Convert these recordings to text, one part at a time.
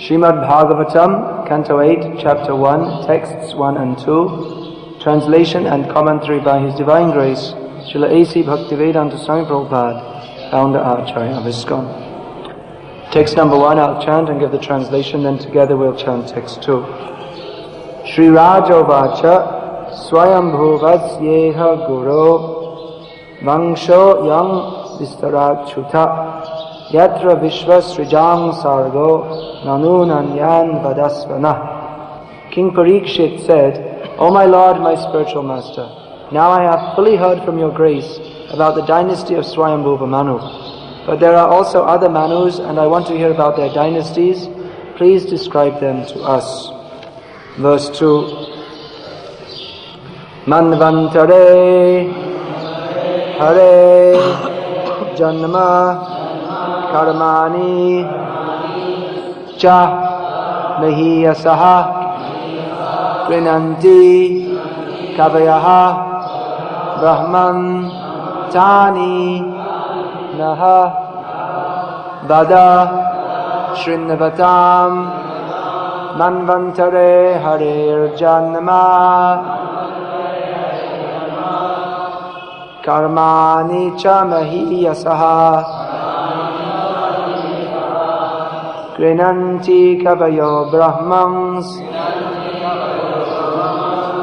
Srimad Bhagavatam, Canto 8, Chapter 1, Texts 1 and 2, Translation and Commentary by His Divine Grace, Srila A.C. Bhaktivedanta Swami Prabhupada, Founder Acharya of ISKCON. Text number 1 I'll chant and give the translation, then together we'll chant text 2. Shri Rajovacha Swayambhuvasyeha Guru Vangsho Yang Vistarachyuta Yatra Vishvasrijang Sargo Nanunanyan Vadasvana. King Parikshit said, O my Lord, my spiritual master, now I have fully heard from your grace about the dynasty of Swayambhuva Manu. But there are also other Manus, and I want to hear about their dynasties. Please describe them to us. Verse 2. Manvantare Hare Janma Karmani Cha Mahiyasaha Grinanti Kavayaha Brahman Tani Naha Vada Srinavatam Manvantare Harir Janma Karmani Cha Mahiyasaha Grinanti Kavayo Brahmans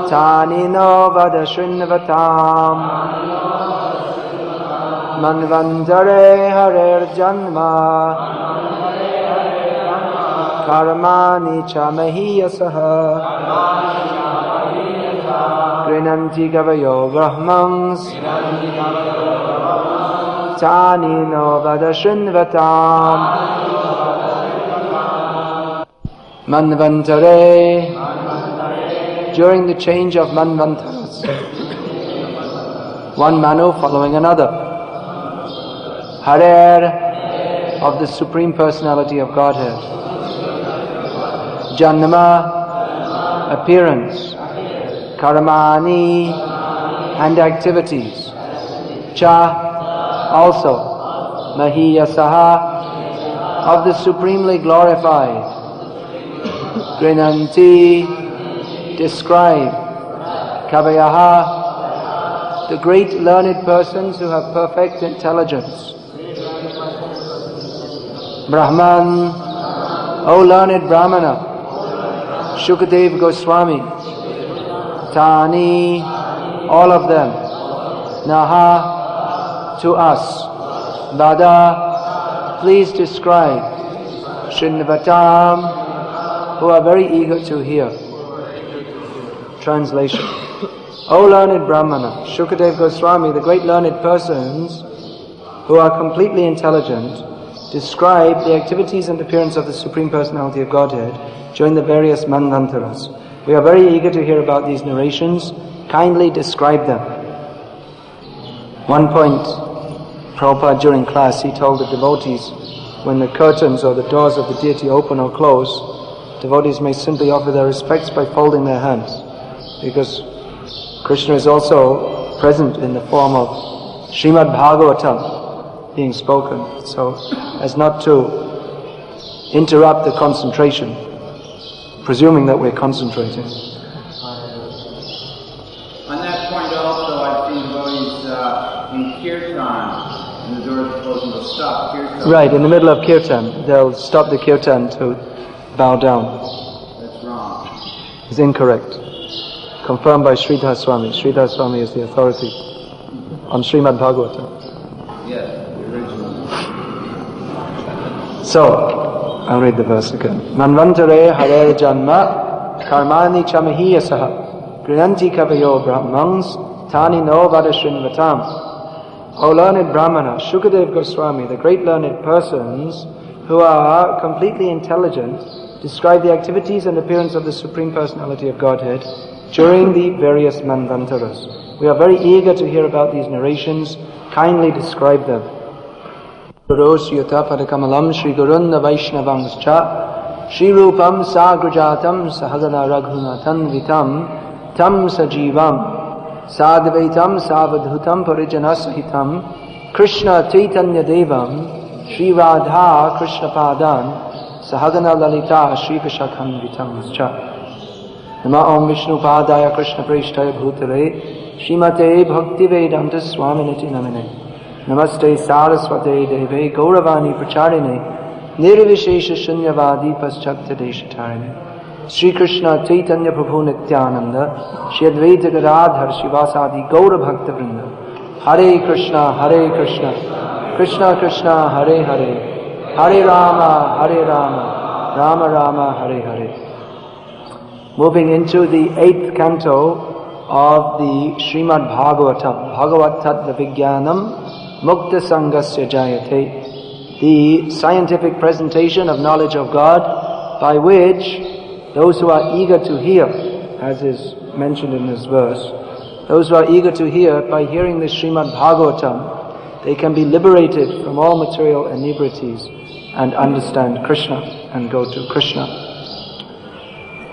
Tani no Vada Srinavatam Manvantare Harer Janma Karmani Cha Mahiyasaha Grinanti Kavayo Brahmans Tani no Vada Srinvatam Manvantare. During the change of Manvantaras, one Manu following another. Harer, of the Supreme Personality of Godhead. Janma, appearance. Karmani, and activities. Cha, also. Mahiyasaha, of the Supremely Glorified. Grinanti, describe. Kavayaha, the great learned persons who have perfect intelligence. Brahman, O learned Brahmana. Shukadev Goswami. Tani, all of them. Naha, to us. Vada, please describe. Srinvatam, who are very eager to hear. Translation. O learned Brahmana, Shukadev Goswami, the great learned persons who are completely intelligent, describe the activities and appearance of the Supreme Personality of Godhead during the various Manvantaras. We are very eager to hear about these narrations. Kindly describe them. One point, Prabhupada during class, he told the devotees, when the curtains or the doors of the deity open or close, devotees may simply offer their respects by folding their hands, because Krishna is also present in the form of Srimad Bhagavatam being spoken, so as not to interrupt the concentration, presuming that we're concentrating. On that point also, I've seen devotees in kirtan, and the doors are closed and they'll stop kirtan. Right, in the middle of kirtan, they'll stop the kirtan to bow down. That's wrong. It's incorrect. Confirmed by Sridhar Swami. Sridhar Swami is the authority on Srimad Bhagavatam. Yes, the original. So, I'll read the verse again. Manvantare Harer Janma Karmani Chamahiyasaha Grinanti Kavayo Brahmans Tani no Vada Srinvatam. O learned Brahmana, Shukadev Goswami, the great learned persons who are completely intelligent, describe the activities and appearance of the Supreme Personality of Godhead during the various Manvantaras. We are very eager to hear about these narrations. Kindly describe them. Guru Sriyata Padakamalam Shri Gurunna Vaishnavangscha Shri Rupam Sagrajatam Sahagana Raghunathan Vitam Tam Sajivam Sadvaitam Savadhutam Parijanasahitam Krishna Chaitanya Devam Shri Radha Krishna Padan Sahagana Lalita Shri Vishakam Vitamscha. Nama Om Vishnu Padaya Krishna Preshtaya Bhutale Shrimate Bhakti Vedanta Swaminiti Namine Namaste Saraswate Deve Gauravani Pracharine Nirvishesha Shunyavadi Paschakta Deshatarine Sri Krishna Chaitanya Prabhu Nityananda Shri Advaita Gadadhar Shivasadi Gaura Bhakta Vrinda Hare Krishna Krishna Krishna Hare Hare Hare Rama Rama Rama Hare Hare. Moving into the 8th canto of the Srimad Bhagavatam, Bhagavat Tattva Vijnanam Mukta Sangasya Jayate, the scientific presentation of knowledge of God by which those who are eager to hear, as is mentioned in this verse, those who are eager to hear, by hearing the Srimad Bhagavatam, they can be liberated from all material inebrities and understand Krishna and go to Krishna.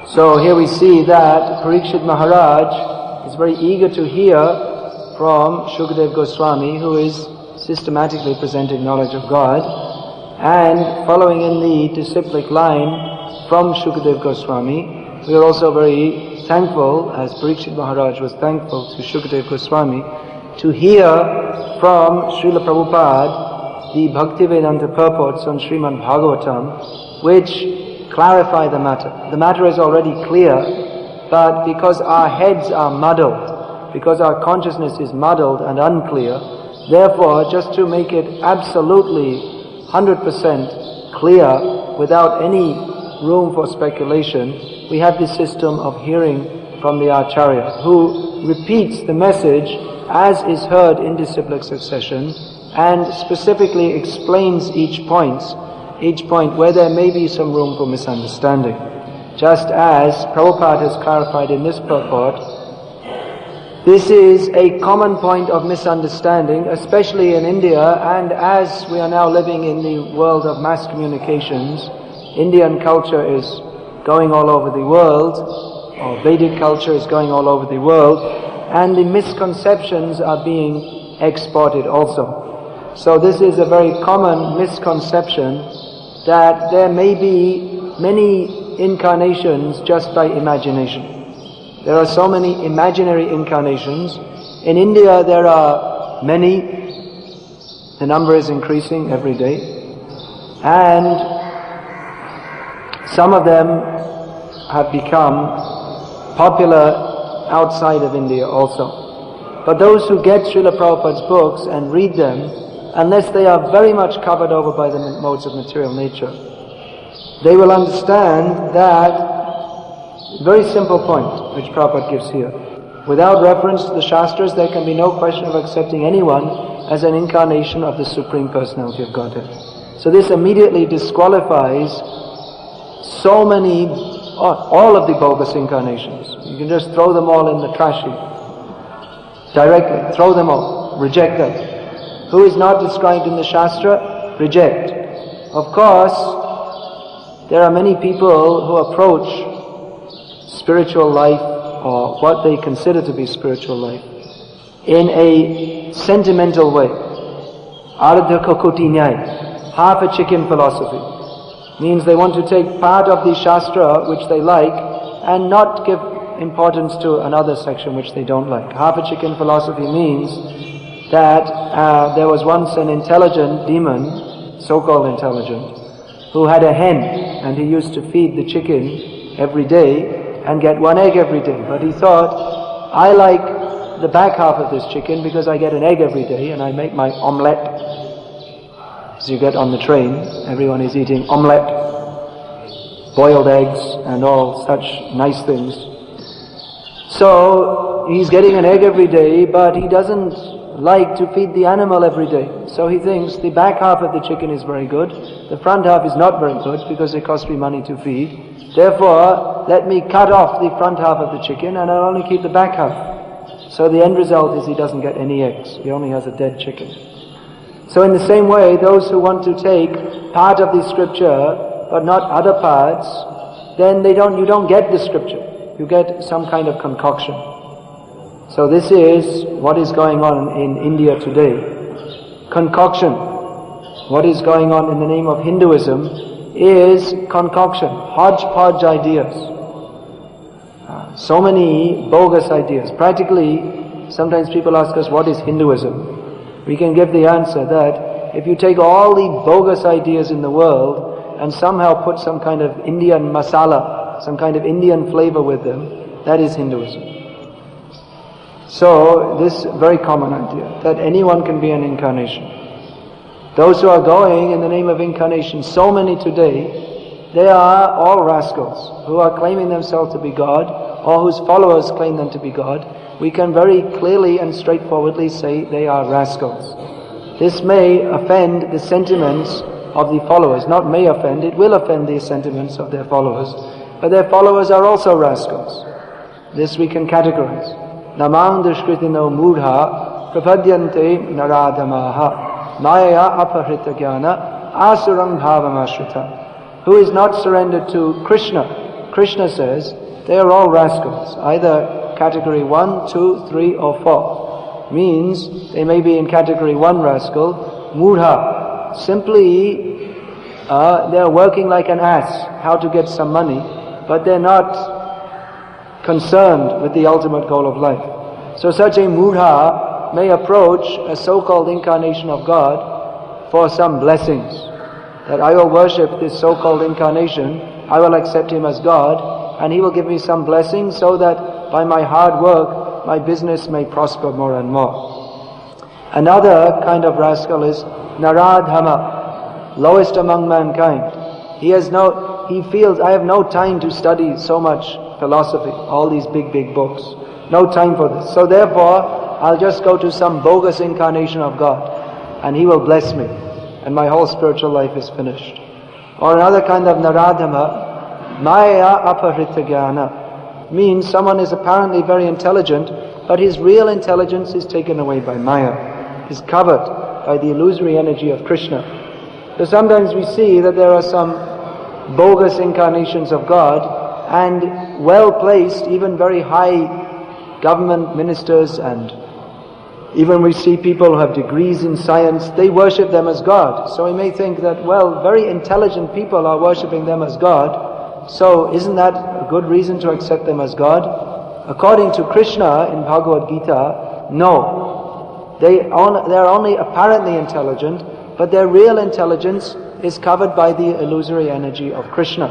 So here we see that Parikshit Maharaj is very eager to hear from Shukadev Goswami, who is systematically presenting knowledge of God, and following in the disciplic line from Shukadev Goswami, we are also very thankful, as Parikshit Maharaj was thankful to Shukadev Goswami, to hear from Srila Prabhupada the Bhaktivedanta purports on Srimad Bhagavatam, which clarify the matter. The matter is already clear, but because our heads are muddled, because our consciousness is muddled and unclear, therefore, just to make it absolutely 100% clear, without any room for speculation, we have this system of hearing from the Acharya, who repeats the message as is heard in disciplic succession, and specifically explains each point where there may be some room for misunderstanding. Just as Prabhupada has clarified in this purport, this is a common point of misunderstanding, especially in India, and as we are now living in the world of mass communications, Indian culture is going all over the world, or Vedic culture is going all over the world, and the misconceptions are being exported also. So this is a very common misconception that there may be many incarnations just by imagination. There are so many imaginary incarnations. In India there are many. The number is increasing every day. And some of them have become popular outside of India also. But those who get Srila Prabhupada's books and read them, unless they are very much covered over by the modes of material nature, they will understand that very simple point which Prabhupada gives here. Without reference to the Shastras, there can be no question of accepting anyone as an incarnation of the Supreme Personality of Godhead. So this immediately disqualifies so many, all of the bogus incarnations. You can just throw them all in the trash heap. Directly, throw them all, reject them. Who is not described in the Shastra? Reject. Of course, there are many people who approach spiritual life, or what they consider to be spiritual life, in a sentimental way. Ardha Kokoti Nyay, half a chicken philosophy. Means they want to take part of the Shastra which they like and not give importance to another section which they don't like. Half a chicken philosophy means that there was once an intelligent demon, so-called intelligent, who had a hen, and he used to feed the chicken every day and get one egg every day. But he thought, I like the back half of this chicken because I get an egg every day and I make my omelette. As you get on the train, everyone is eating omelette, boiled eggs and all such nice things. So he's getting an egg every day, but he doesn't like to feed the animal every day. So he thinks the back half of the chicken is very good, the front half is not very good because it costs me money to feed. Therefore, let me cut off the front half of the chicken and I'll only keep the back half. So the end result is he doesn't get any eggs. He only has a dead chicken. So in the same way, those who want to take part of the scripture but not other parts, then you don't get the scripture. You get some kind of concoction. So this is what is going on in India today. Concoction. What is going on in the name of Hinduism is concoction, hodgepodge ideas. So many bogus ideas. Practically, sometimes people ask us, what is Hinduism? We can give the answer that if you take all the bogus ideas in the world and somehow put some kind of Indian masala, some kind of Indian flavor with them, that is Hinduism. So, this very common idea, that anyone can be an incarnation. Those who are going in the name of incarnation, so many today, they are all rascals who are claiming themselves to be God, or whose followers claim them to be God. We can very clearly and straightforwardly say they are rascals. This may offend the sentiments of the followers. Not may offend, it will offend the sentiments of their followers. But their followers are also rascals. This we can categorize. Namang dushkritino mudha prapadyante naradhamaha maya apahrita jnana asurang bhavamashrita. Who is not surrendered to Krishna? Krishna says they are all rascals, either category 1, 2, 3 or 4. Means they may be in category 1 rascal, mudha. Simply they are working like an ass, how to get some money, but they're not concerned with the ultimate goal of life. So such a mudha may approach a so-called incarnation of God for some blessings. That I will worship this so-called incarnation, I will accept him as God, and he will give me some blessings so that by my hard work, my business may prosper more and more. Another kind of rascal is Naradhama, lowest among mankind. He feels, I have no time to study so much philosophy, all these big books. No time for this. So therefore, I'll just go to some bogus incarnation of God, and he will bless me, and my whole spiritual life is finished. Or another kind of Naradhama, Maya apahrita jnana, means someone is apparently very intelligent, but his real intelligence is taken away by Maya, is covered by the illusory energy of Krishna. So sometimes we see that there are some bogus incarnations of God, and well-placed, even very high government ministers, and even we see people who have degrees in science, they worship them as God. So we may think that, well, very intelligent people are worshipping them as God, so isn't that a good reason to accept them as God? According to Krishna in Bhagavad Gita, no. They are only apparently intelligent, but their real intelligence is covered by the illusory energy of Krishna.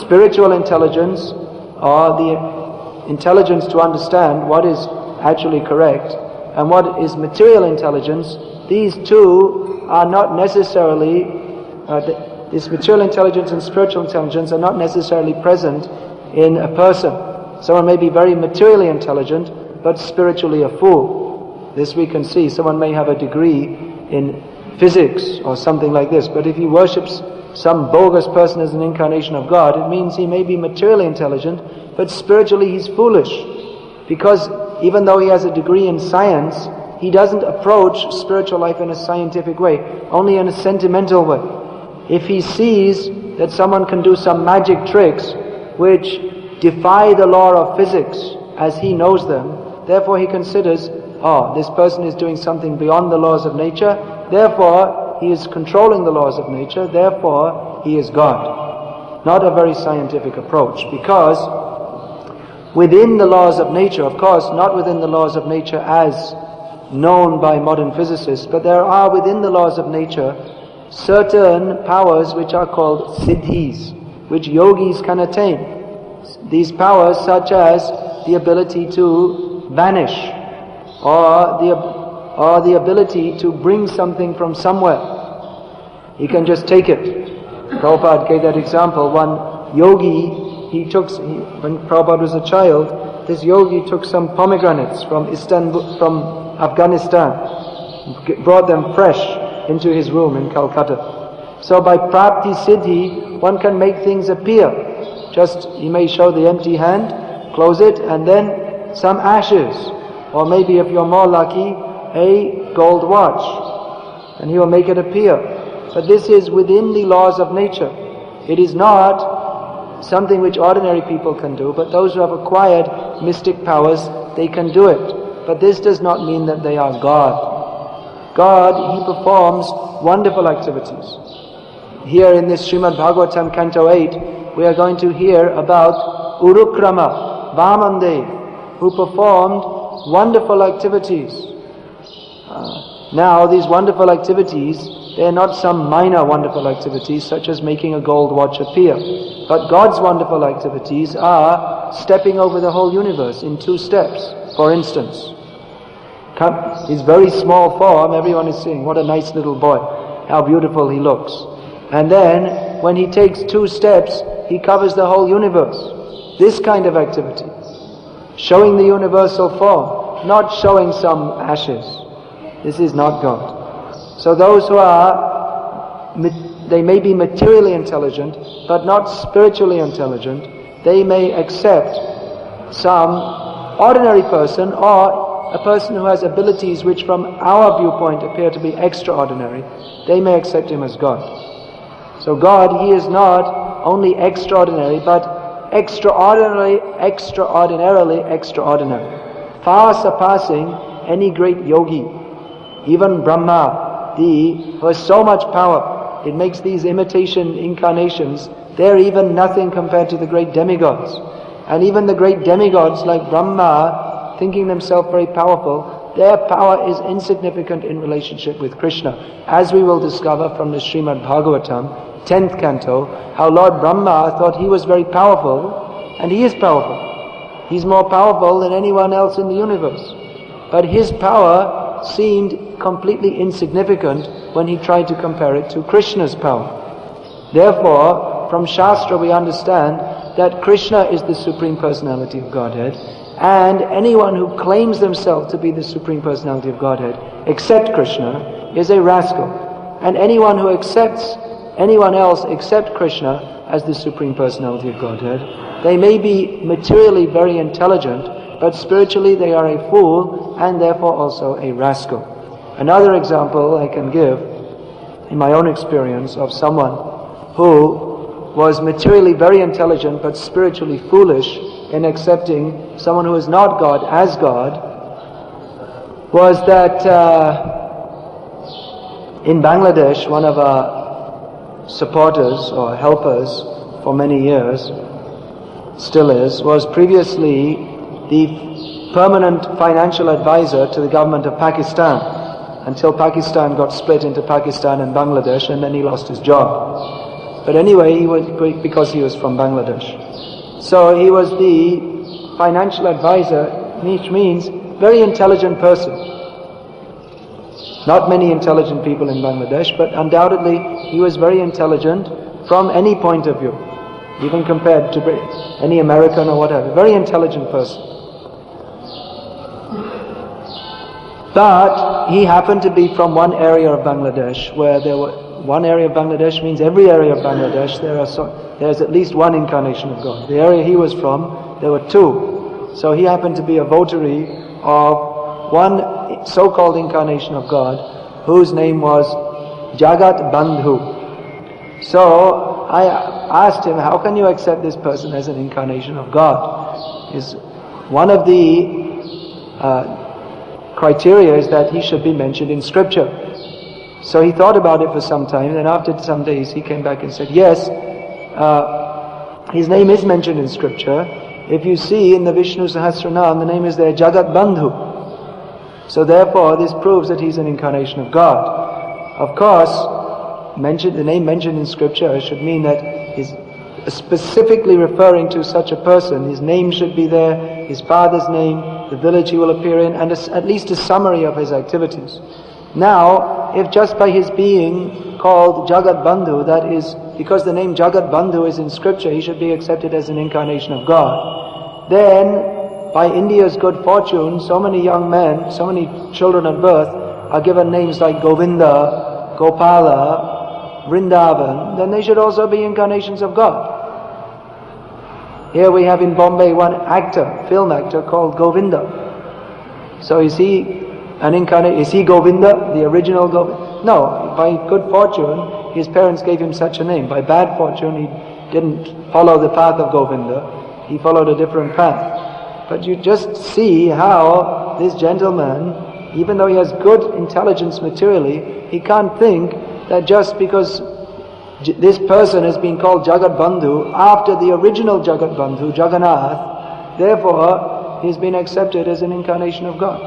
Spiritual intelligence, or the intelligence to understand what is actually correct, and what is material intelligence, these two are not necessarily, this material intelligence and spiritual intelligence are not necessarily present in a person. Someone may be very materially intelligent, but spiritually a fool. This we can see. Someone may have a degree in physics or something like this, but if he worships some bogus person as an incarnation of God, it means he may be materially intelligent, but spiritually he's foolish. Because even though he has a degree in science, he doesn't approach spiritual life in a scientific way, only in a sentimental way. If he sees that someone can do some magic tricks which defy the law of physics as he knows them, therefore he considers, this person is doing something beyond the laws of nature, therefore he is controlling the laws of nature, therefore he is God. Not a very scientific approach, because within the laws of nature, of course, not within the laws of nature as known by modern physicists, but there are within the laws of nature certain powers which are called siddhis, which yogis can attain. These powers such as the ability to vanish, or the ability to bring something from somewhere. He can just take it. Prabhupada gave that example. One yogi, when Prabhupada was a child, this yogi took some pomegranates from Afghanistan, brought them fresh into his room in Calcutta. So by prapti siddhi, one can make things appear. Just, he may show the empty hand, close it, and then some ashes, or maybe if you're more lucky, a gold watch, and he will make it appear. But this is within the laws of nature. It is not something which ordinary people can do, but those who have acquired mystic powers, they can do it. But this does not mean that they are God. God, he performs wonderful activities. here in this Srimad Bhagavatam Canto 8, we are going to hear about Urukrama, Vamandev, who performed wonderful activities. Now, these wonderful activities, they are not some minor wonderful activities such as making a gold watch appear. But God's wonderful activities are stepping over the whole universe in 2 steps. For instance, his very small form, everyone is saying, what a nice little boy, how beautiful he looks. And then, when he takes 2 steps, he covers the whole universe. This kind of activity, showing the universal form, not showing some ashes. This is not God. So those who are, they may be materially intelligent, but not spiritually intelligent, they may accept some ordinary person or a person who has abilities which from our viewpoint appear to be extraordinary. They may accept him as God. So God, He is not only extraordinary, but extraordinarily extraordinary. Far surpassing any great yogi. Even Brahma, who has so much power, it makes these imitation incarnations, they're even nothing compared to the great demigods. And even the great demigods like Brahma, thinking themselves very powerful, their power is insignificant in relationship with Krishna. As we will discover from the Srimad Bhagavatam, 10th canto, how Lord Brahma thought he was very powerful, and he is powerful. He's more powerful than anyone else in the universe. But his power seemed completely insignificant when he tried to compare it to Krishna's power. Therefore, from Shastra we understand that Krishna is the Supreme Personality of Godhead, and anyone who claims themselves to be the Supreme Personality of Godhead, except Krishna, is a rascal. And anyone who accepts anyone else except Krishna as the Supreme Personality of Godhead, they may be materially very intelligent, but spiritually they are a fool and therefore also a rascal. Another example I can give in my own experience of someone who was materially very intelligent but spiritually foolish in accepting someone who is not God as God, was that in Bangladesh, one of our supporters or helpers for many years, still is, was previously the permanent financial advisor to the government of Pakistan, until Pakistan got split into Pakistan and Bangladesh, and then he lost his job. But anyway, he was, because he was from Bangladesh. So he was the financial advisor, which means very intelligent person. Not many intelligent people in Bangladesh, but undoubtedly he was very intelligent from any point of view, even compared to any American or whatever. Very intelligent person. But he happened to be from one area of Bangladesh where there were, one area of Bangladesh means every area of Bangladesh there's at least one incarnation of God. The area he was from, there were 2. So he happened to be a votary of one so-called incarnation of God, whose name was Jagat Bandhu. So I asked him, how can you accept this person as an incarnation of God? Is one of the criteria is that he should be mentioned in scripture. So he thought about it for some time, and after some days he came back and said, yes, his name is mentioned in scripture. If you see in the Vishnu Sahasranam, the name is there, Jagat Bandhu. So therefore this proves that he's an incarnation of God. Of course, the name mentioned in scripture should mean that he's specifically referring to such a person. His name should be there, his father's name, the village he will appear in, and at least a summary of his activities. Now, if just by his being called Jagat Bandhu, that is, because the name Jagat Bandhu is in scripture, he should be accepted as an incarnation of God. Then, by India's good fortune, so many young men, so many children at birth are given names like Govinda, Gopala, Vrindavan, then they should also be incarnations of God. Here we have in Bombay one actor, film actor called Govinda. So is he an incarnate? Is he Govinda, the original Govinda? No, by good fortune, his parents gave him such a name. By bad fortune, he didn't follow the path of Govinda. He followed a different path. But you just see how this gentleman, even though he has good intelligence materially, he can't think that just because This person has been called Jagat Bandhu after the original Jagat Bandhu, Jagannath. Therefore, he's been accepted as an incarnation of God.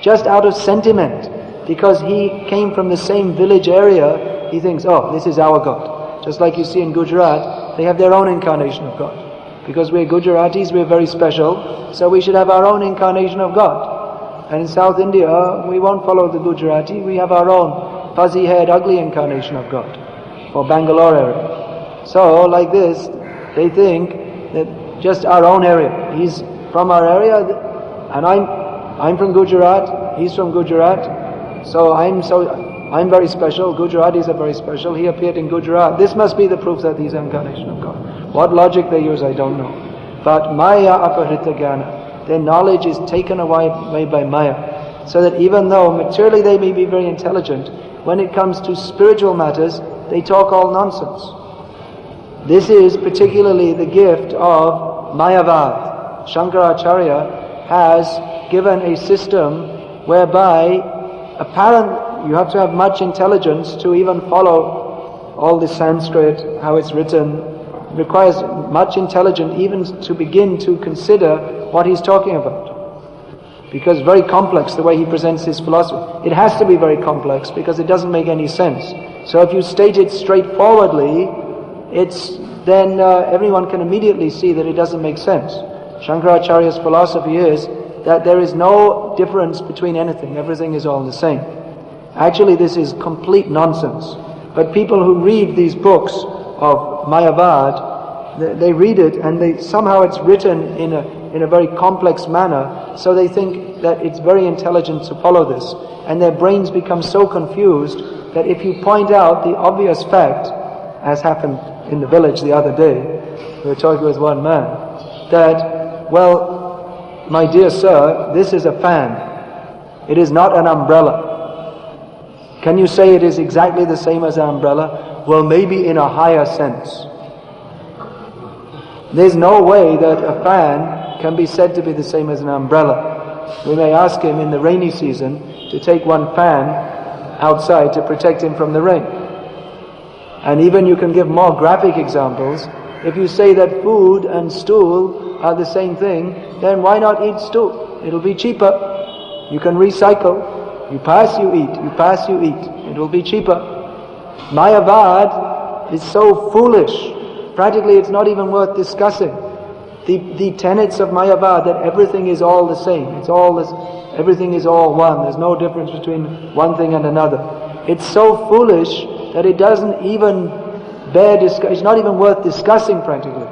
Just out of sentiment, because he came from the same village area, he thinks, oh, this is our God. Just like you see in Gujarat, they have their own incarnation of God. Because we're Gujaratis, we're very special, so we should have our own incarnation of God. And in South India, we won't follow the Gujarati, we have our own fuzzy-haired, ugly incarnation of God. Or Bangalore area. So, like this, they think that just our own area. He's from our area, and I'm from Gujarat, he's from Gujarat, so I'm very special, Gujaratis are very special, he appeared in Gujarat. This must be the proof that he's incarnation of God. What logic they use, I don't know. But Maya Aparita Jnana, their knowledge is taken away by Maya. So that even though materially they may be very intelligent, when it comes to spiritual matters, they talk all nonsense. This is particularly the gift of Mayavad. Shankaracharya has given a system whereby you have to have much intelligence to even follow all the Sanskrit, how it's written. It requires much intelligence even to begin to consider what he's talking about. Because very complex the way he presents his philosophy. It has to be very complex because it doesn't make any sense. So if you state it straightforwardly, then everyone can immediately see that it doesn't make sense. Shankaracharya's philosophy is that there is no difference between anything, everything is all the same. Actually, this is complete nonsense. But people who read these books of Mayavad, they read it and somehow it's written in a very complex manner, so they think that it's very intelligent to follow this. And their brains become so confused that if you point out the obvious fact, as happened in the village the other day, we were talking with one man, that, well, my dear sir, this is a fan. It is not an umbrella. Can you say it is exactly the same as an umbrella? Well, maybe in a higher sense. There's no way that a fan can be said to be the same as an umbrella. We may ask him in the rainy season to take one fan outside to protect him from the rain. And even you can give more graphic examples. If you say that food and stool are the same thing, then why not eat stool? It'll be cheaper. You can recycle. You pass, you eat. You pass, you eat. It will be cheaper. Mayavad is so foolish. Practically it's not even worth discussing. The tenets of Mayavad, that everything is all the same. Everything is all one. There's no difference between one thing and another. It's so foolish that it doesn't even it's not even worth discussing practically.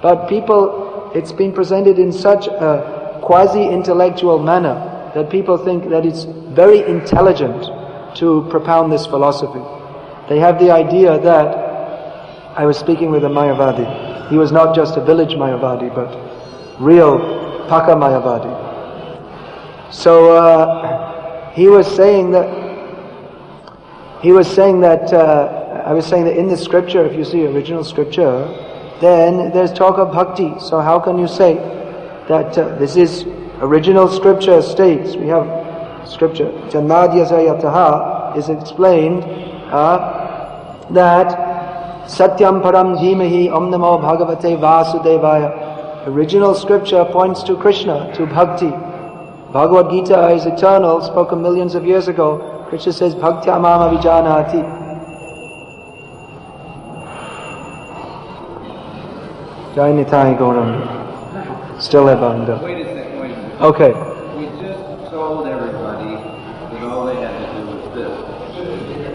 But it's been presented in such a quasi-intellectual manner that people think that it's very intelligent to propound this philosophy. They have the idea that, I was speaking with a Mayavadi. He was not just a village Mayavadi, but real Paka Mayavadi. So he was saying that I was saying that in the scripture, if you see original scripture, then there's talk of bhakti. So how can you say that this is original scripture states, we have scripture, Janmadyasayataha is explained that Satyam Param Dhimahi Om Namo Bhagavate Vasudevaya. Original scripture points to Krishna, to bhakti. Bhagavad Gita is eternal, spoken millions of years ago. Krishna says, Bhaktya Mama Vijanati. Jai Nitai Gauram. Still Abanda. Wait a second. Okay. We just told everybody that all they had to do was this.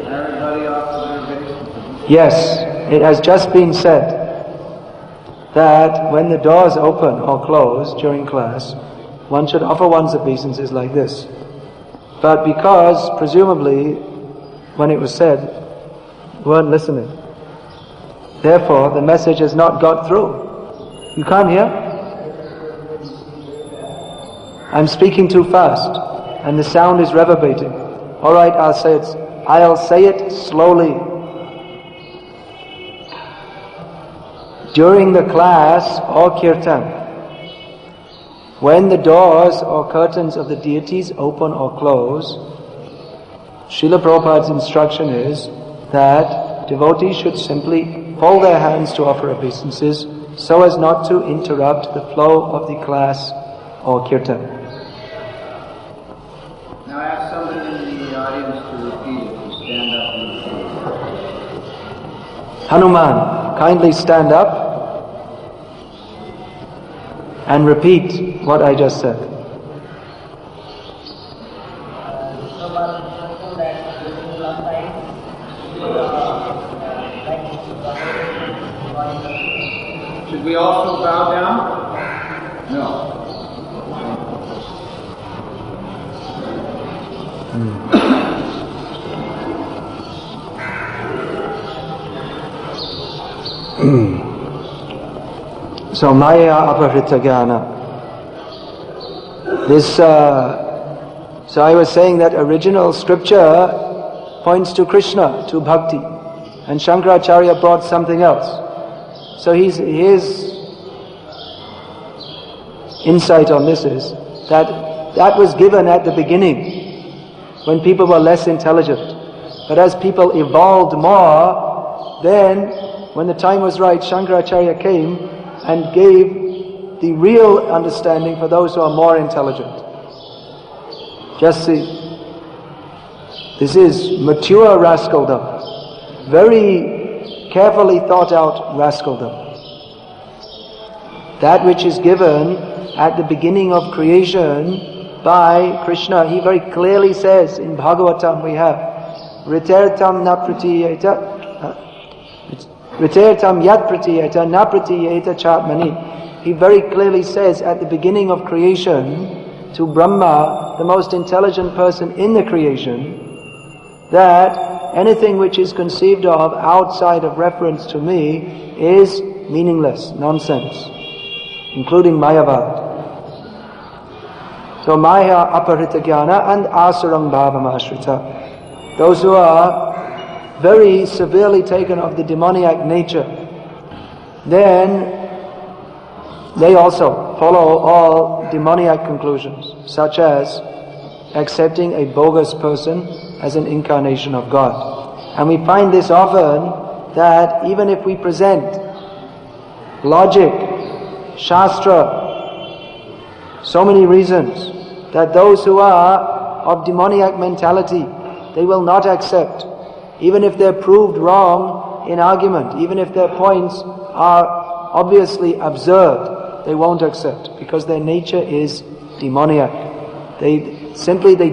Everybody off to their vacation. Yes, it has just been said that when the doors open or close during class, one should offer one's obeisances like this. But because, presumably, when it was said, you weren't listening, therefore the message has not got through. You can't hear? I'm speaking too fast, and the sound is reverberating. All right, I'll say it slowly. During the class or kirtan, when the doors or curtains of the deities open or close, Srila Prabhupada's instruction is that devotees should simply fold their hands to offer obeisances so as not to interrupt the flow of the class or kirtan. Now I ask somebody in the audience to repeat it, to stand up and repeat. Hanuman, kindly stand up and repeat what I just said. Should we also bow down? No. So Maya Aparita Jnana. So I was saying that original scripture points to Krishna, to bhakti, and Shankaracharya brought something else. So his insight on this is that was given at the beginning when people were less intelligent. But as people evolved more, then when the time was right, Shankaracharya came and gave the real understanding for those who are more intelligent. Just see, this is mature rascaldom, very carefully thought out rascaldom. That which is given at the beginning of creation by Krishna, he very clearly says in Bhagavatam we have Ritirtam na pratiyeta Ritirtam yat pratiyeta na pratiyeta chatmani. He very clearly says at the beginning of creation to Brahma, the most intelligent person in the creation, that anything which is conceived of outside of reference to me is meaningless, nonsense, including Mayavad. So Maya Aparita Jnana and Asarang Bhavam Ashrita. Those who are very severely taken of the demoniac nature, then they also follow all demoniac conclusions, such as accepting a bogus person as an incarnation of God. And we find this often, that even if we present logic, shastra, so many reasons, that those who are of demoniac mentality, they will not accept. Even if they're proved wrong in argument, even if their points are obviously absurd, they won't accept, because their nature is demoniac. They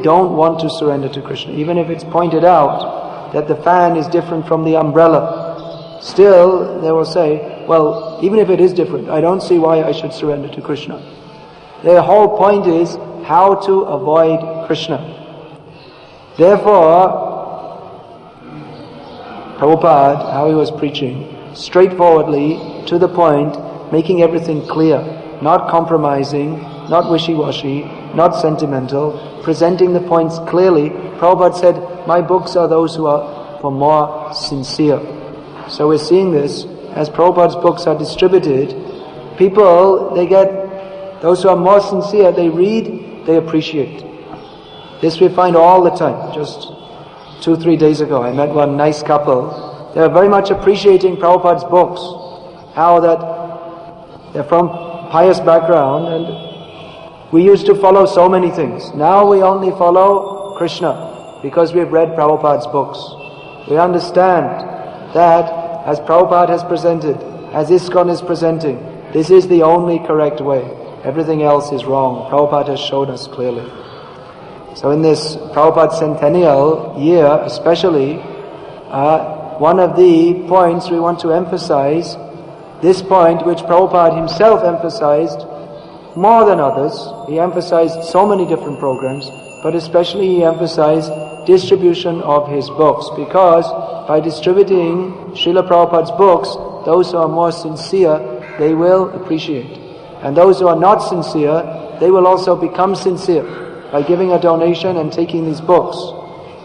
don't want to surrender to Krishna. Even if it's pointed out that the fan is different from the umbrella, still they will say, well, even if it is different, I don't see why I should surrender to Krishna. Their whole point is how to avoid Krishna. Therefore, Prabhupada, how he was preaching, straightforwardly, to the point, making everything clear, not compromising, not wishy-washy, not sentimental, presenting the points clearly. Prabhupada said, my books are those who are for more sincere. So we're seeing this, as Prabhupada's books are distributed, people, those who are more sincere, they read, they appreciate. This we find all the time. Just 2-3 days ago, I met one nice couple. They were very much appreciating Prabhupada's books, how that they're from pious background, and we used to follow so many things. Now we only follow Krishna because we've read Prabhupada's books. We understand that as Prabhupada has presented, as ISKCON is presenting, this is the only correct way. Everything else is wrong. Prabhupada has showed us clearly. So in this Prabhupada centennial year especially, one of the points we want to emphasize, this point which Prabhupada himself emphasized more than others. He emphasized so many different programs, but especially he emphasized distribution of his books, because by distributing Srila Prabhupada's books, those who are more sincere, they will appreciate. And those who are not sincere, they will also become sincere by giving a donation and taking these books.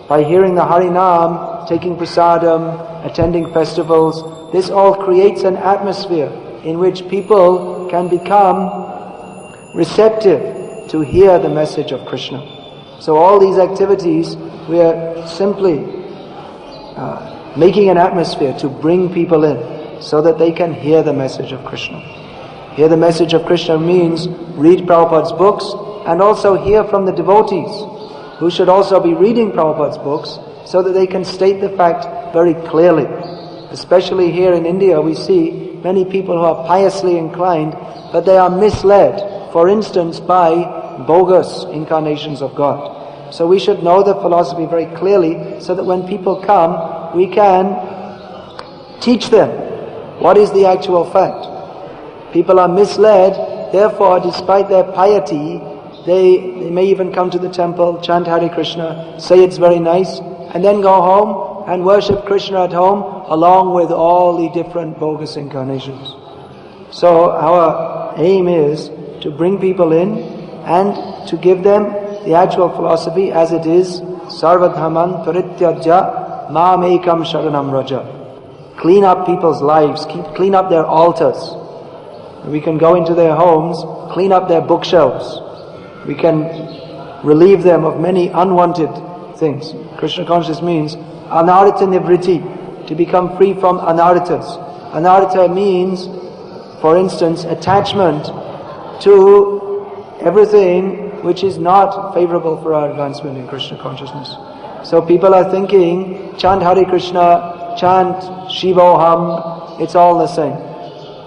By hearing the Harinam, taking prasadam, attending festivals, this all creates an atmosphere in which people can become receptive to hear the message of Krishna. So all these activities, we are simply making an atmosphere to bring people in so that they can hear the message of Krishna. Hear the message of Krishna means read Prabhupada's books and also hear from the devotees who should also be reading Prabhupada's books so that they can state the fact very clearly. Especially here in India, we see many people who are piously inclined, but they are misled, for instance, by bogus incarnations of God. So we should know the philosophy very clearly so that when people come, we can teach them what is the actual fact. People are misled, therefore, despite their piety, they may even come to the temple, chant Hare Krishna, say it's very nice, and then go home and worship Krishna at home along with all the different bogus incarnations. So our aim is to bring people in and to give them the actual philosophy as it is, Sarvadhaman Parityajya Mamekam Sharanam Raja. Clean up people's lives, clean up their altars. We can go into their homes, clean up their bookshelves. We can relieve them of many unwanted things. Krishna consciousness means anarita nivriti, to become free from anaritas. Anarita means, for instance, attachment to everything which is not favorable for our advancement in Krishna consciousness. So people are thinking, chant Hare Krishna, chant Shivoham, it's all the same.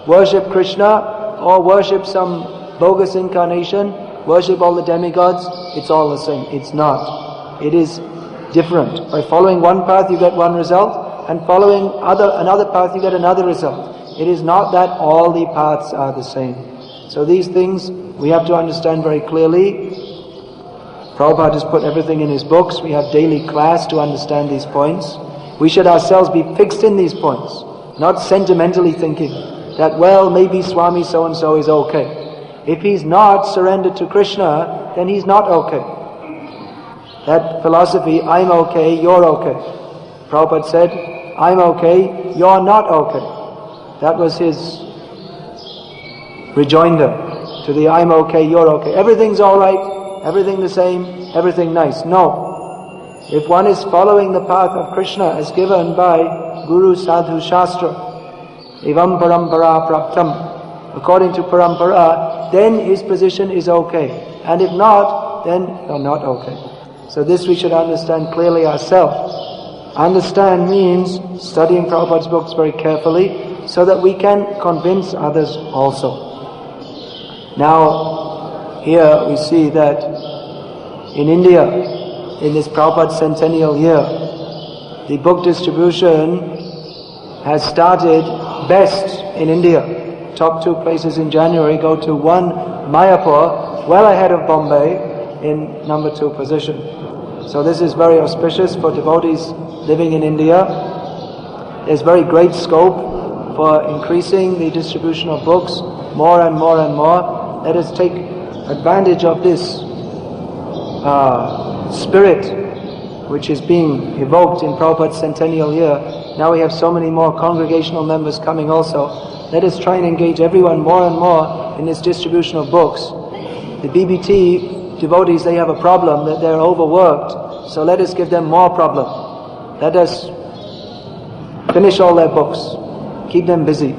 Worship Krishna or worship some bogus incarnation, worship all the demigods, it's all the same. It's not. It is different. By following one path you get one result, and following another path you get another result. It is not that all the paths are the same. So these things we have to understand very clearly. Prabhupada has put everything in his books. We have daily class to understand these points. We should ourselves be fixed in these points, not sentimentally thinking that, well, maybe Swami so-and-so is okay. If he's not surrendered to Krishna, then he's not okay. That philosophy, I'm okay, you're okay. Prabhupada said, I'm okay, you're not okay. That was his rejoinder to the I'm okay, you're okay. Everything's alright, everything the same, everything nice. No. If one is following the path of Krishna as given by Guru Sadhu Shastra, Evam parampara praptam, according to parampara, then his position is okay. And if not, then you're not okay. So this we should understand clearly ourselves. Understand means studying Prabhupada's books very carefully so that we can convince others also. Now, here we see that in India, in this Prabhupada centennial year, the book distribution has started best in India. Top 2 places in January go to 1 Mayapur, well ahead of Bombay in number 2 position. So this is very auspicious for devotees living in India. There's very great scope for increasing the distribution of books more and more and more. Let us take advantage of this spirit which is being evoked in Prabhupada's centennial year. Now we have so many more congregational members coming also. Let us try and engage everyone more and more in this distribution of books. The BBT devotees, they have a problem that they're overworked, so let us give them more problem. Let us finish all their books, keep them busy.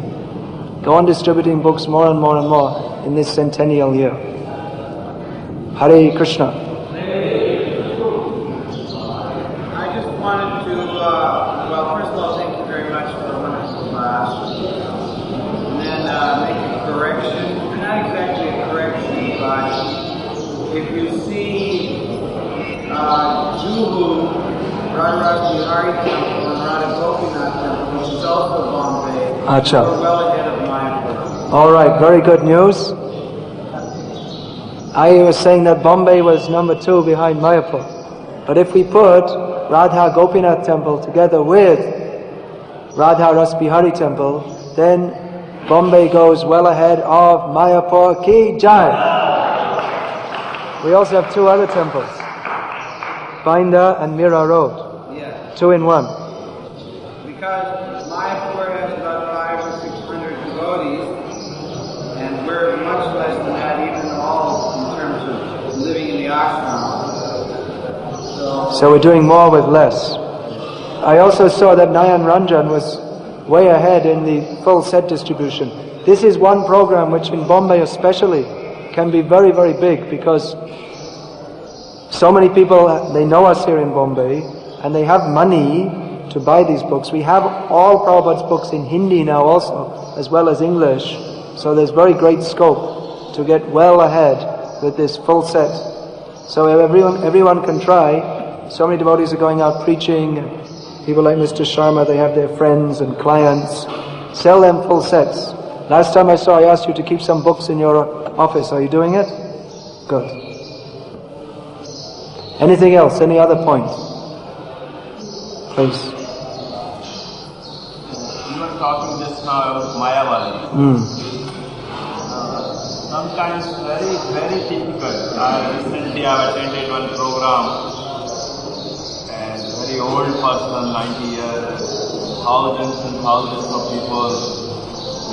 Go on distributing books more and more and more in this centennial year. Hare Krishna. If you see Juhu, Radharani Hari Temple and Radha Gopinath Temple, which is also Bombay, Acha. we're well ahead of Mayapur. Alright, very good news. I was saying that Bombay was number 2 behind Mayapur. But if we put Radha Gopinath Temple together with Radha Rasbihari Temple, then Bombay goes well ahead of Mayapur. Ki Jai! We also have 2 other temples, Binda and Mira Road. Yes. 2 in 1. Because Mayapur has about 500 or 600 devotees, and we're much less than that, even all in terms of living in the ashram. So we're doing more with less. I also saw that Nayan Ranjan was way ahead in the full set distribution. This is one program which in Bombay especially can be very, very big, because so many people, they know us here in Bombay and they have money to buy these books. We have all Prabhupada's books in Hindi now also, as well as English. So there's very great scope to get well ahead with this full set. So everyone can try. So many devotees are going out preaching. People like Mr. Sharma, they have their friends and clients. Sell them full sets. Last time I saw, I asked you to keep some books in your office. Are you doing it? Good. Anything else? Any other points? Please. You were talking just now about Mayavadi. Sometimes very, very difficult. Recently I attended one program, and very old person, 90 years, thousands and thousands of people,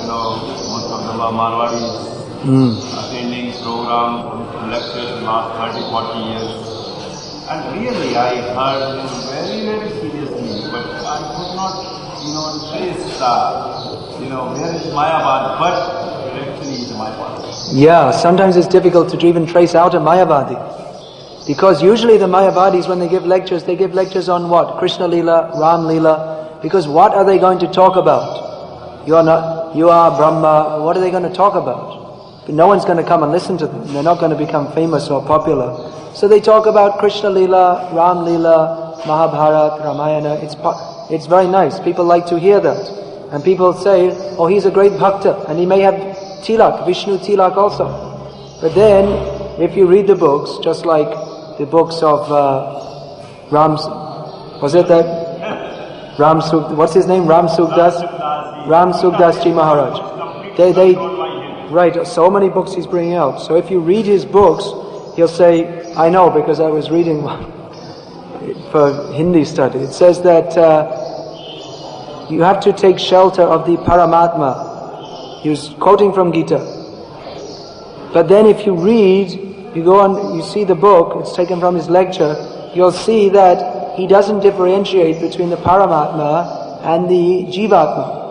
most of them are Marwadis, attending program, lectures in last 30, 40 years. And really I heard him very, very seriously, but I could not, trace where is Mayavad, but actually is Mayavad. Yeah, sometimes it's difficult to even trace out a Mayavadi. Because usually the Mayavadis, when they give lectures on what? Krishna Leela, Ram Leela. Because what are they going to talk about? You are Brahma, what are they going to talk about? But no one's going to come and listen to them. They're not going to become famous or popular. So they talk about Krishna Leela, Ram Leela, Mahabharata, Ramayana. It's very nice. People like to hear that. And people say, oh, he's a great bhakta, and he may have tilak, Vishnu tilak also. But then, if you read the books, just like the books of what's his name? Ram Sukdas Ji Maharaj. Right, so many books he's bringing out. So if you read his books, he'll say, I know because I was reading one for Hindi study. It says that you have to take shelter of the Paramatma. He was quoting from Gita. But then if you read, you go on, you see the book, it's taken from his lecture, you'll see that he doesn't differentiate between the Paramatma and the Jivatma.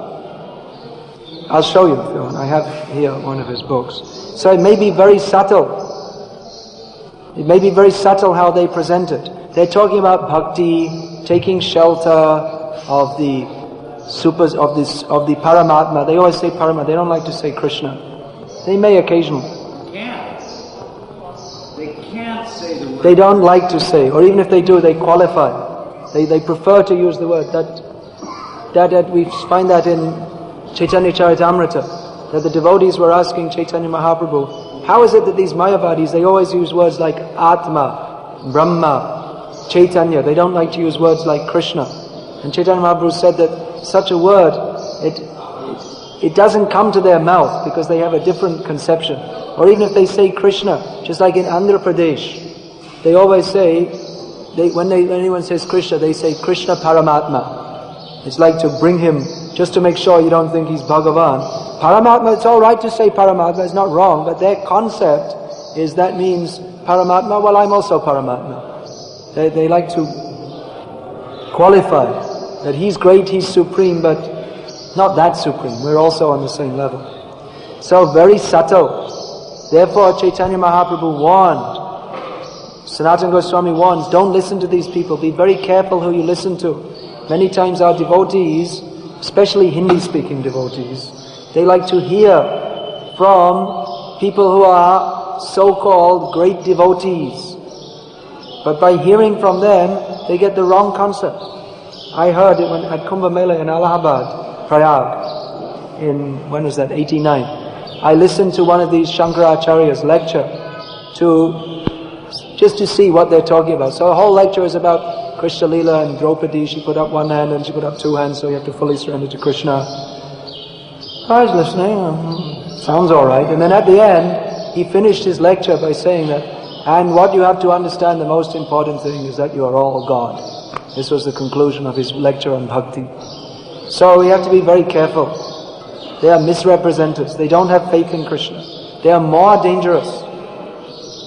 I'll show you if you want. I have here one of his books. So it may be very subtle. It may be very subtle how they present it. They're talking about bhakti, taking shelter of the Paramatma. They always say Paramatma. They don't like to say Krishna. They may occasionally. They can't say the word. They don't like to say, or even if they do, they qualify. They prefer to use the word. That we find that in Chaitanya Charitamrita, that the devotees were asking Chaitanya Mahaprabhu, how is it that these Mayavadis, they always use words like Atma, Brahma, Chaitanya. They don't like to use words like Krishna. And Chaitanya Mahaprabhu said that such a word, it doesn't come to their mouth because they have a different conception. Or even if they say Krishna, just like in Andhra Pradesh, they always say, when anyone says Krishna, they say Krishna Paramatma. It's like to bring him, just to make sure you don't think he's Bhagavan. Paramatma, it's all right to say Paramatma, it's not wrong, but their concept is that means Paramatma, well, I'm also Paramatma. They like to qualify that he's great, he's supreme, but not that supreme. We're also on the same level. So very subtle. Therefore Chaitanya Mahaprabhu warned, Sanatana Goswami warns, don't listen to these people, be very careful who you listen to. Many times our devotees, especially Hindi-speaking devotees, they like to hear from people who are so-called great devotees. But by hearing from them, they get the wrong concept. I heard it at Kumbh Mela in Allahabad, Prayag, in, when was that, 89. I listened to one of these Shankaracharya's lecture just to see what they're talking about. So the whole lecture is about Krishna Leela and Draupadi. She put up one hand and she put up two hands, so you have to fully surrender to Krishna. I was listening, sounds alright. And then at the end, he finished his lecture by saying that, and what you have to understand, the most important thing is that you are all God. This was the conclusion of his lecture on bhakti. So we have to be very careful. They are misrepresentatives. They don't have faith in Krishna. They are more dangerous.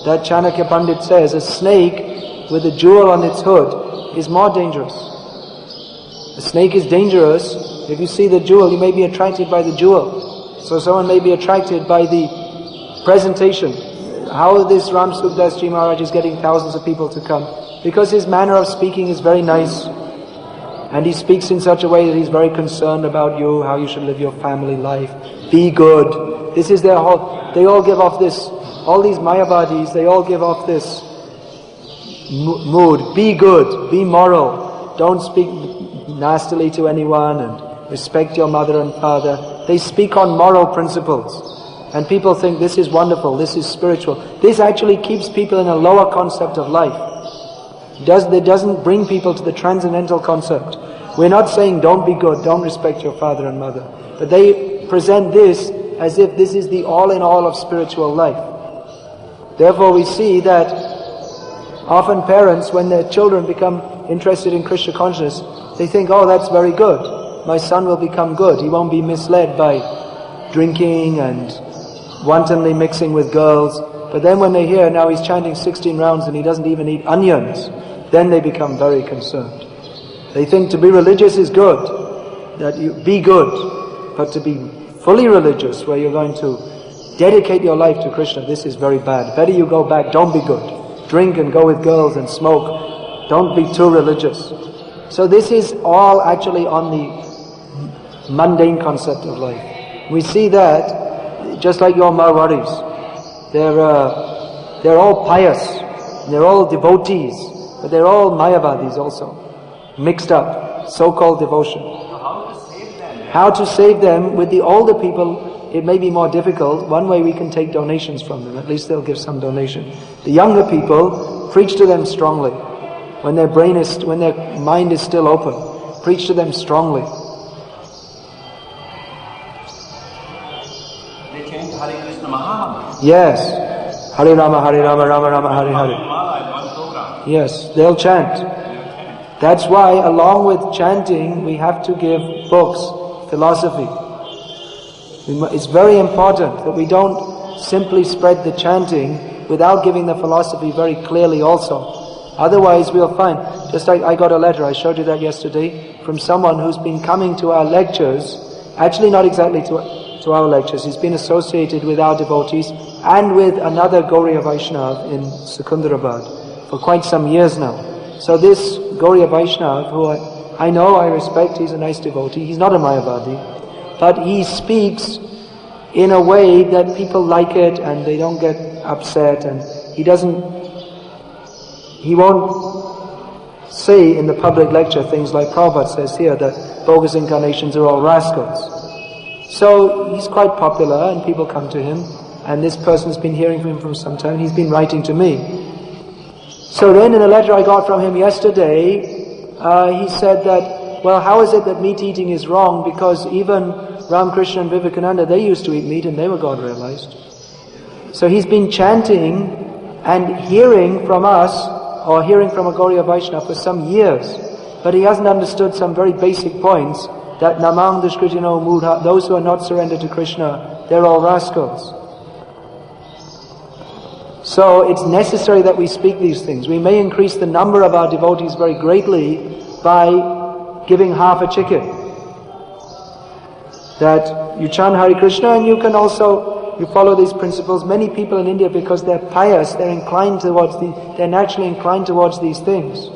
That Chanakya Pandit says, a snake with a jewel on its hood is more dangerous. A snake is dangerous. If you see the jewel, you may be attracted by the jewel. So someone may be attracted by the presentation. How this Ram Sukdas Ji Maharaj is getting thousands of people to come? Because his manner of speaking is very nice. And he speaks in such a way that he's very concerned about you, how you should live your family life. Be good. This is their whole... They all give off this... All these Mayavadis, they all give off this mood. Be good. Be moral. Don't speak nastily to anyone and respect your mother and father. They speak on moral principles. And people think this is wonderful, this is spiritual. This actually keeps people in a lower concept of life. It doesn't bring people to the transcendental concept. We're not saying don't be good, don't respect your father and mother. But they present this as if this is the all-in-all of spiritual life. Therefore we see that often parents, when their children become interested in Krishna consciousness, they think, oh, that's very good. My son will become good. He won't be misled by drinking and wantonly mixing with girls. But then when they hear now he's chanting 16 rounds and he doesn't even eat onions, then they become very concerned. They think to be religious is good, that you be good, but to be fully religious, where you're going to dedicate your life to Krishna, this is very bad. Better you go back, don't be good. Drink and go with girls and smoke. Don't be too religious. So this is all actually on the mundane concept of life. We see that, just like your Marwaris, they're all pious, they're all devotees, but they're all Mayavadis also, mixed up, so-called devotion. How to save them? How to save them? With the older people, it may be more difficult. One way we can take donations from them, at least they'll give some donation. The younger people, preach to them strongly. When their mind is still open, preach to them strongly. They chant Hare Krishna Mahamantra. Yes. Hare Rama, Hare Rama, Rama Rama, Hare Hare. One program. Yes, they'll chant. That's why, along with chanting, we have to give books, philosophy. It's very important that we don't simply spread the chanting without giving the philosophy very clearly also. Otherwise we'll find, just like I got a letter, I showed you that yesterday, from someone who's been coming to our lectures, actually not exactly to our lectures, he's been associated with our devotees and with another Gauriya Vaishnav in Secunderabad for quite some years now. So this Gauriya Vaishnav, who I know, I respect, he's a nice devotee, he's not a Mayavadi, but he speaks in a way that people like it and they don't get upset, and he won't say in the public lecture things like Prabhupada says here, that bogus incarnations are all rascals. So he's quite popular and people come to him, and this person's been hearing from him for some time, he's been writing to me. So then in a letter I got from him yesterday, he said that, well, how is it that meat eating is wrong, because even Ramakrishna and Vivekananda, they used to eat meat and they were God realized. So he's been chanting and hearing from us, or hearing from a Gauriya Vaishnava for some years, but he hasn't understood some very basic points, that namang dushkritino mudha, those who are not surrendered to Krishna, they're all rascals. So it's necessary that we speak these things. We may increase the number of our devotees very greatly by giving half a chicken. That you chant Hare Krishna and you can also, you follow these principles. Many people in India, because they're pious, they're naturally inclined towards these things.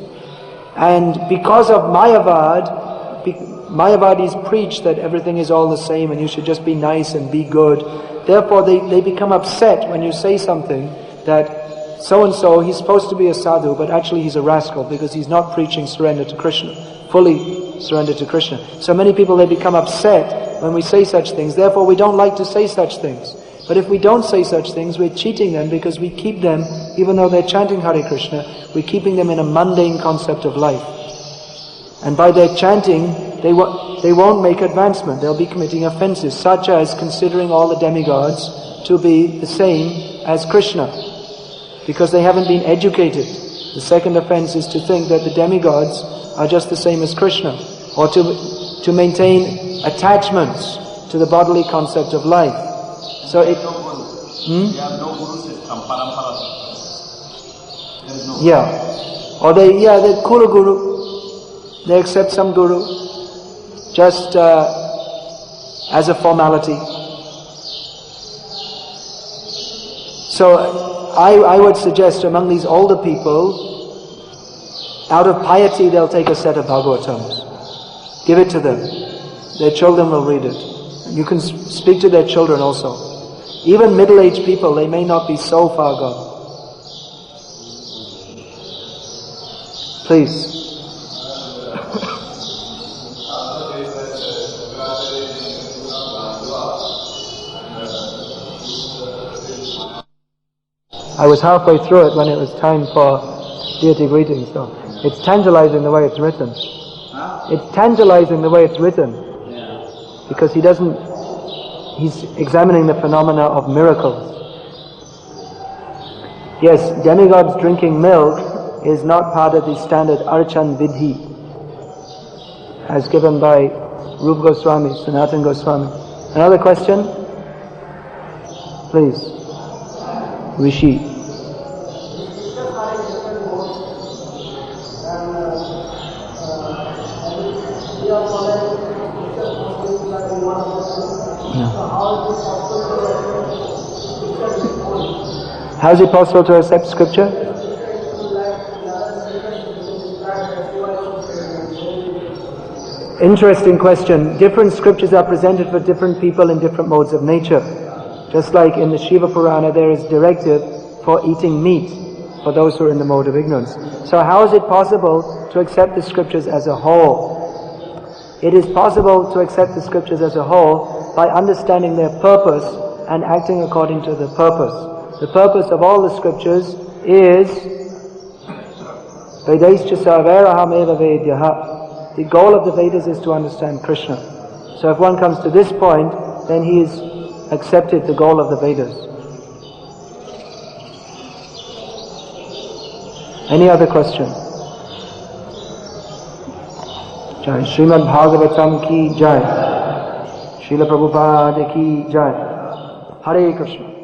And because of Mayavadis preach that everything is all the same and you should just be nice and be good. Therefore they become upset when you say something that so-and-so, he's supposed to be a sadhu, but actually he's a rascal because he's not preaching surrender to Krishna, fully surrender to Krishna. So many people, they become upset when we say such things. Therefore we don't like to say such things. But if we don't say such things, we're cheating them, because we keep them, even though they're chanting Hare Krishna, we're keeping them in a mundane concept of life. And by their chanting, they won't make advancement. They'll be committing offenses, such as considering all the demigods to be the same as Krishna, because they haven't been educated. The second offense is to think that the demigods are just the same as Krishna, or to maintain attachments to the bodily concept of life. So it... We have no guru system, parampara. There is no Yeah. Or they're Kuru Guru. They accept some guru. just as a formality. So I would suggest among these older people, out of piety they'll take a set of Bhagavatams. Give it to them. Their children will read it. You can speak to their children also. Even middle-aged people, they may not be so far gone. Please. I was halfway through it when it was time for deity greetings, so it's tantalizing the way it's written. It's tantalizing the way it's written. Because he's examining the phenomena of miracles. Yes, demigods drinking milk is not part of the standard Archan Vidhi, as given by Rupa Goswami, Sanatana Goswami. Another question? Please. Rishi. How is it possible to accept scripture? Interesting question. Different scriptures are presented for different people in different modes of nature. Just like in the Shiva Purana there is directive for eating meat for those who are in the mode of ignorance. So how is it possible to accept the scriptures as a whole? It is possible to accept the scriptures as a whole by understanding their purpose and acting according to the purpose. The purpose of all the scriptures is Vedaischa Sarverahameva Vedyaha. The goal of the Vedas is to understand Krishna. So if one comes to this point, then he has accepted the goal of the Vedas. Any other question? Jai Srimad Bhagavatam ki Jai. Srila Prabhupada ki Jai. Hare Krishna.